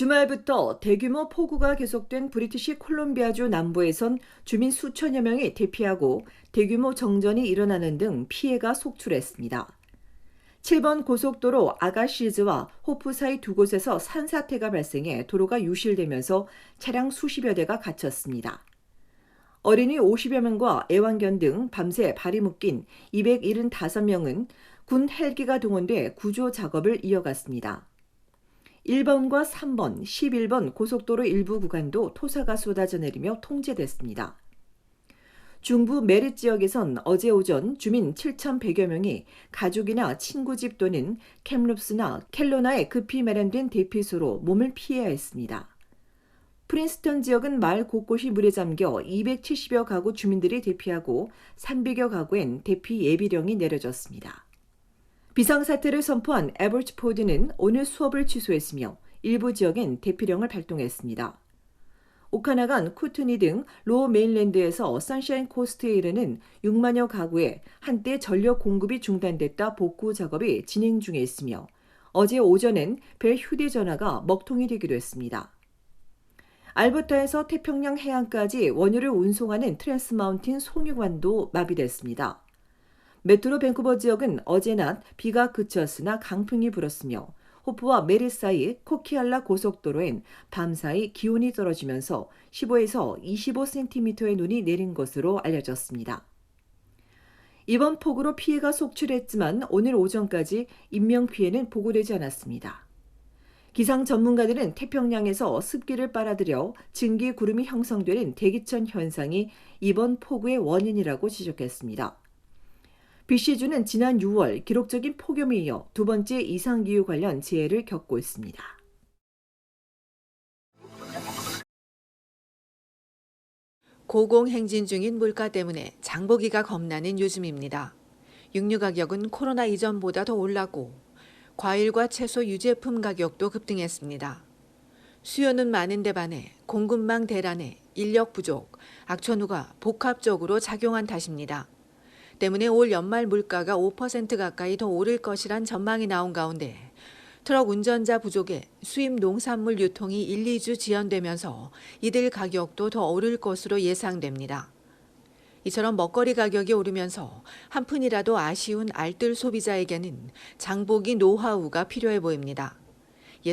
주말부터 대규모 폭우가 계속된 브리티시 콜롬비아주 남부에선 주민 수천여 명이 대피하고 대규모 정전이 일어나는 등 피해가 속출했습니다. 7번 고속도로 아가시즈와 호프 사이 두 곳에서 산사태가 발생해 도로가 유실되면서 차량 수십여 대가 갇혔습니다. 어린이 50여 명과 애완견 등 밤새 발이 묶인 275명은 군 헬기가 동원돼 구조 작업을 이어갔습니다. 1번과 3번, 11번 고속도로 일부 구간도 토사가 쏟아져 내리며 통제됐습니다. 중부 메릿 지역에선 어제 오전 주민 7,100여 명이 가족이나 친구 집 또는 캡룹스나 켈로나에 급히 마련된 대피소로 몸을 피해야 했습니다. 프린스턴 지역은 마을 곳곳이 물에 잠겨 270여 가구 주민들이 대피하고 300여 가구엔 대피 예비령이 내려졌습니다. 비상사태를 선포한 에버트포드는 오늘 수업을 취소했으며 일부 지역엔 대피령을 발동했습니다. 오카나간 쿠트니 등 로어 메인랜드에서 선샤인 코스트에 이르는 6만여 가구에 한때 전력 공급이 중단됐다 복구 작업이 진행 중에 있으며 어제 오전엔 배 휴대전화가 먹통이 되기도 했습니다. 알버타에서 태평양 해안까지 원유를 운송하는 트랜스 마운틴 송유관도 마비됐습니다. 메트로 밴쿠버 지역은 어제 낮 비가 그쳤으나 강풍이 불었으며 호프와 메릿 사이 코키알라 고속도로엔 밤사이 기온이 떨어지면서 15에서 25cm의 눈이 내린 것으로 알려졌습니다. 이번 폭우로 피해가 속출했지만 오늘 오전까지 인명피해는 보고되지 않았습니다. 기상 전문가들은 태평양에서 습기를 빨아들여 증기 구름이 형성되는 대기천 현상이 이번 폭우의 원인이라고 지적했습니다. BC주는 지난 6월 기록적인 폭염에 이어 두 번째 이상기후 관련 재해를 겪고 있습니다. 고공행진 중인 물가 때문에 장보기가 겁나는 요즘입니다. 육류 가격은 코로나 이전보다 더 올랐고 과일과 채소 유제품 가격도 급등했습니다. 수요는 많은데 반해 공급망 대란에 인력 부족, 악천후가 복합적으로 작용한 탓입니다. 때문에 올 연말 물가가 5% 가까이 더 오를 것이란 전망이 나온 가운데 트럭 운전자 부족에 수입 농산물 유통이 1, 2주 지연되면서 이들 가격도 더 오를 것으로 예상됩니다. 이처럼 먹거리 가격이 오르면서 한 푼이라도 아쉬운 알뜰 소비자에게는 장보기 노하우가 필요해 보입니다.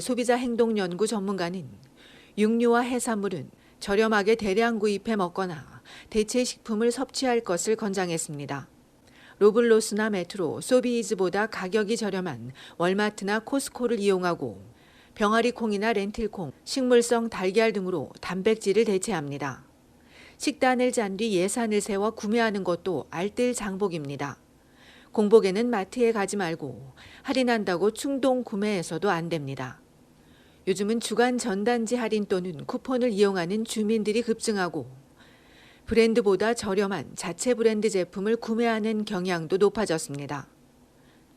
소비자 행동연구 전문가는 육류와 해산물은 저렴하게 대량 구입해 먹거나 대체 식품을 섭취할 것을 권장했습니다. 로블로스나 메트로, 소비이즈보다 가격이 저렴한 월마트나 코스코를 이용하고 병아리 콩이나 렌틸콩, 식물성 달걀 등으로 단백질을 대체합니다. 식단을 짠 뒤 예산을 세워 구매하는 것도 알뜰 장복입니다. 공복에는 마트에 가지 말고 할인한다고 충동 구매해서도 안 됩니다. 요즘은 주간 전단지 할인 또는 쿠폰을 이용하는 주민들이 급증하고 브랜드보다 저렴한 자체 브랜드 제품을 구매하는 경향도 높아졌습니다.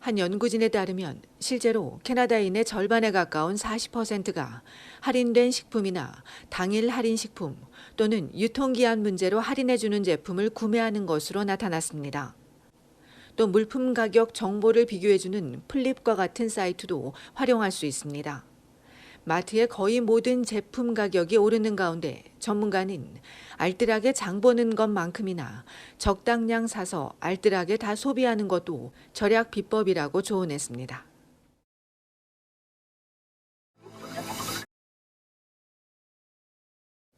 한 연구진에 따르면 실제로 캐나다인의 절반에 가까운 40%가 할인된 식품이나 당일 할인 식품 또는 유통기한 문제로 할인해주는 제품을 구매하는 것으로 나타났습니다. 또 물품 가격 정보를 비교해주는 플립과 같은 사이트도 활용할 수 있습니다. 마트의 거의 모든 제품 가격이 오르는 가운데 전문가는 알뜰하게 장 보는 것만큼이나 적당량 사서 알뜰하게 다 소비하는 것도 절약 비법이라고 조언했습니다.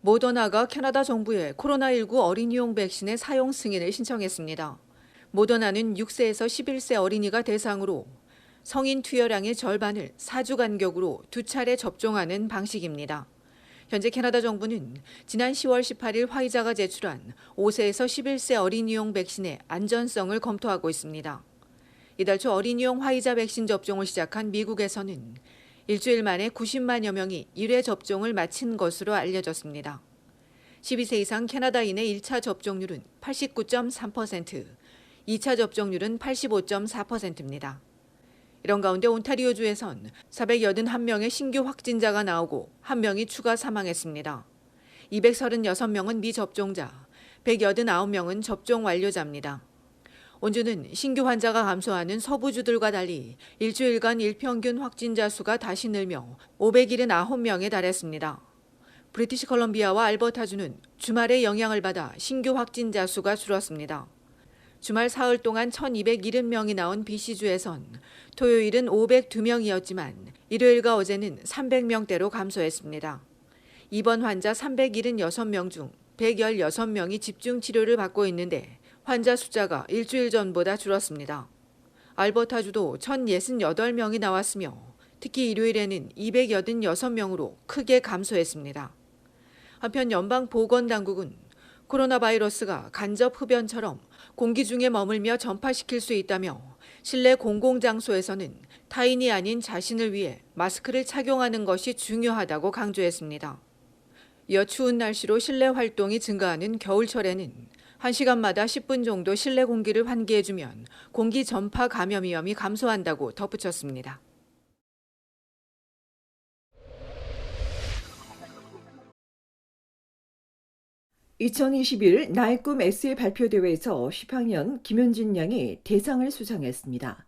모더나가 캐나다 정부에 코로나19 어린이용 백신의 사용 승인을 신청했습니다. 모더나는 6세에서 11세 어린이가 대상으로 성인 투여량의 절반을 4주 간격으로 2차례 접종하는 방식입니다. 현재 캐나다 정부는 지난 10월 18일 화이자가 제출한 5세에서 11세 어린이용 백신의 안전성을 검토하고 있습니다. 이달 초 어린이용 화이자 백신 접종을 시작한 미국에서는 일주일 만에 90만여 명이 1회 접종을 마친 것으로 알려졌습니다. 12세 이상 캐나다인의 1차 접종률은 89.3%, 2차 접종률은 85.4%입니다. 이런 가운데 온타리오주에선 481명의 신규 확진자가 나오고 1명이 추가 사망했습니다. 236명은 미접종자, 189명은 접종 완료자입니다. 원주는 신규 환자가 감소하는 서부주들과 달리 일주일간 일평균 확진자 수가 다시 늘며 579명에 달했습니다. 브리티시 컬럼비아와 알버타주는 주말에 영향을 받아 신규 확진자 수가 줄었습니다. 주말 사흘 동안 1,270명이 나온 BC주에선 토요일은 502명이었지만 일요일과 어제는 300명대로 감소했습니다. 입원 환자 376명 중 116명이 집중 치료를 받고 있는데 환자 숫자가 일주일 전보다 줄었습니다. 알버타주도 1,068명이 나왔으며 특히 일요일에는 286명으로 크게 감소했습니다. 한편 연방보건당국은 코로나 바이러스가 간접 흡연처럼 공기 중에 머물며 전파시킬 수 있다며 실내 공공장소에서는 타인이 아닌 자신을 위해 마스크를 착용하는 것이 중요하다고 강조했습니다. 이어 추운 날씨로 실내 활동이 증가하는 겨울철에는 1시간마다 10분 정도 실내 공기를 환기해주면 공기 전파 감염 위험이 감소한다고 덧붙였습니다. (2021) 나의 꿈 에세이 발표대회에서 10학년 김현진 양이 대상을 수상했습니다.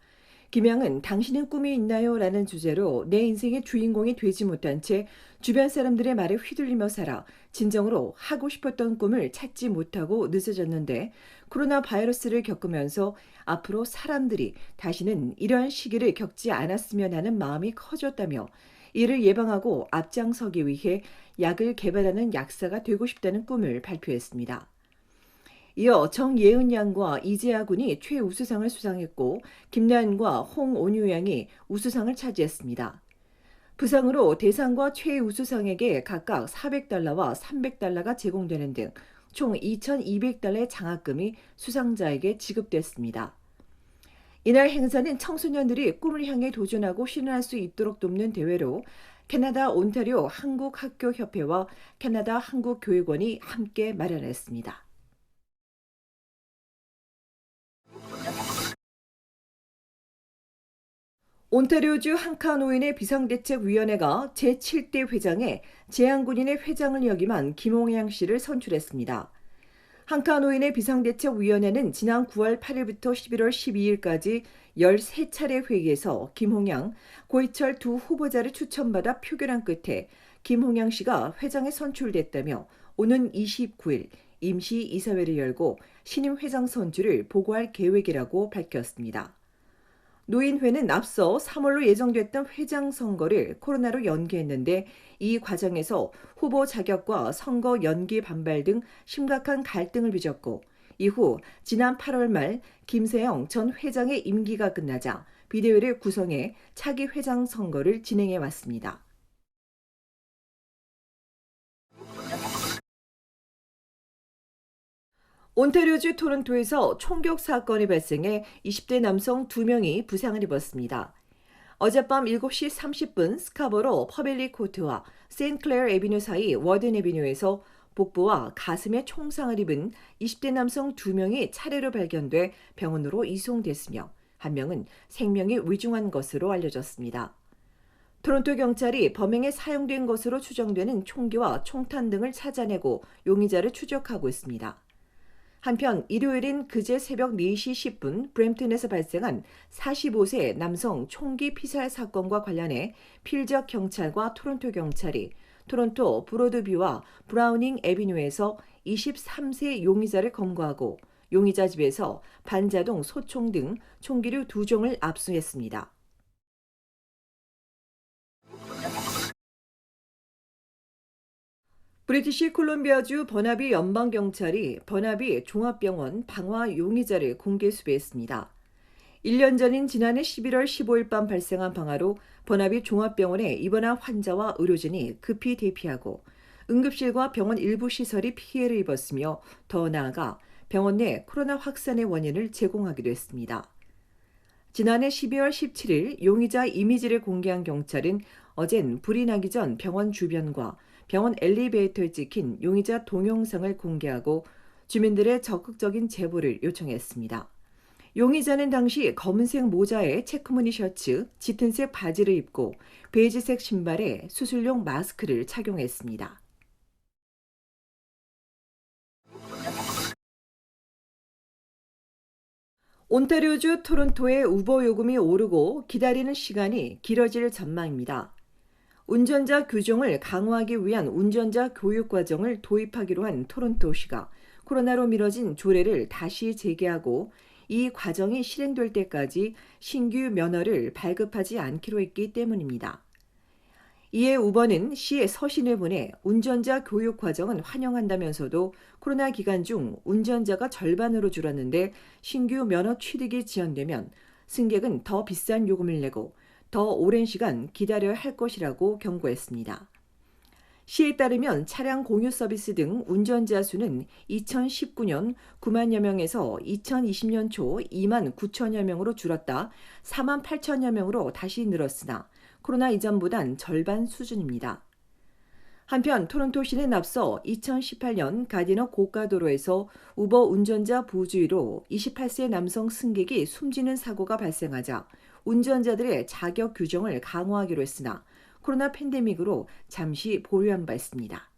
김양은 당신은 꿈이 있나요? 라는 주제로 내 인생의 주인공이 되지 못한 채 주변 사람들의 말에 휘둘리며 살아 진정으로 하고 싶었던 꿈을 찾지 못하고 늦어졌는데 코로나 바이러스를 겪으면서 앞으로 사람들이 다시는 이러한 시기를 겪지 않았으면 하는 마음이 커졌다며 이를 예방하고 앞장서기 위해 약을 개발하는 약사가 되고 싶다는 꿈을 발표했습니다. 이어 정예은 양과 이재하 군이 최우수상을 수상했고 김나은과 홍온유 양이 우수상을 차지했습니다. 부상으로 대상과 최우수상에게 각각 $400와 $300가 제공되는 등 총 $2,200의 장학금이 수상자에게 지급됐습니다. 이날 행사는 청소년들이 꿈을 향해 도전하고 실현할 수 있도록 돕는 대회로 캐나다 온타리오 한국학교협회와 캐나다 한국교육원이 함께 마련했습니다. 온타리오주 한카노인의 비상대책위원회가 제7대 회장에 재향군인의 회장을 역임한 김홍양 씨를 선출했습니다. 한카노인의 비상대책위원회는 지난 9월 8일부터 11월 12일까지 13차례 회의에서 김홍양, 고희철 두 후보자를 추천받아 표결한 끝에 김홍양 씨가 회장에 선출됐다며 오는 29일 임시 이사회를 열고 신임 회장 선출을 보고할 계획이라고 밝혔습니다. 노인회는 앞서 3월로 예정됐던 회장 선거를 코로나로 연기했는데 이 과정에서 후보 자격과 선거 연기 반발 등 심각한 갈등을 빚었고 이후 지난 8월 말 김세영 전 회장의 임기가 끝나자 비대위를 구성해 차기 회장 선거를 진행해 왔습니다. 온타리오주 토론토에서 총격 사건이 발생해 20대 남성 2명이 부상을 입었습니다. 어젯밤 7시 30분 스카버로 퍼빌리 코트와 세인클레어 애비뉴 사이 워든 애비뉴에서 복부와 가슴에 총상을 입은 20대 남성 2명이 차례로 발견돼 병원으로 이송됐으며 한 명은 생명이 위중한 것으로 알려졌습니다. 토론토 경찰이 범행에 사용된 것으로 추정되는 총기와 총탄 등을 찾아내고 용의자를 추적하고 있습니다. 한편 일요일인 그제 새벽 4시 10분 브램튼에서 발생한 45세 남성 총기 피살 사건과 관련해 필적 경찰과 토론토 경찰이 토론토 브로드뷰와 브라우닝 애비뉴에서 23세 용의자를 검거하고 용의자 집에서 반자동 소총 등 총기류 2종을 압수했습니다. 브리티시 콜롬비아주 버나비 연방경찰이 버나비 종합병원 방화 용의자를 공개 수배했습니다. 1년 전인 지난해 11월 15일 밤 발생한 방화로 버나비 종합병원에 입원한 환자와 의료진이 급히 대피하고 응급실과 병원 일부 시설이 피해를 입었으며 더 나아가 병원 내 코로나 확산의 원인을 제공하기도 했습니다. 지난해 12월 17일 용의자 이미지를 공개한 경찰은 어젠 불이 나기 전 병원 주변과 병원 엘리베이터에 찍힌 용의자 동영상을 공개하고 주민들의 적극적인 제보를 요청했습니다. 용의자는 당시 검은색 모자에 체크무늬 셔츠, 짙은색 바지를 입고 베이지색 신발에 수술용 마스크를 착용했습니다. 온타리오주 토론토의 우버 요금이 오르고 기다리는 시간이 길어질 전망입니다. 운전자 규정을 강화하기 위한 운전자 교육 과정을 도입하기로 한 토론토시가 코로나로 미뤄진 조례를 다시 재개하고 이 과정이 실행될 때까지 신규 면허를 발급하지 않기로 했기 때문입니다. 이에 우버는 시에 서신을 보내 운전자 교육 과정은 환영한다면서도 코로나 기간 중 운전자가 절반으로 줄었는데 신규 면허 취득이 지연되면 승객은 더 비싼 요금을 내고 더 오랜 시간 기다려야 할 것이라고 경고했습니다. 시에 따르면 차량 공유 서비스 등 운전자 수는 2019년 9만여 명에서 2020년 초 2만 9천여 명으로 줄었다 4만 8천여 명으로 다시 늘었으나 코로나 이전보단 절반 수준입니다. 한편 토론토시는 앞서 2018년 가디너 고가도로에서 우버 운전자 부주의로 28세 남성 승객이 숨지는 사고가 발생하자 운전자들의 자격 규정을 강화하기로 했으나 코로나 팬데믹으로 잠시 보류한 바 있습니다.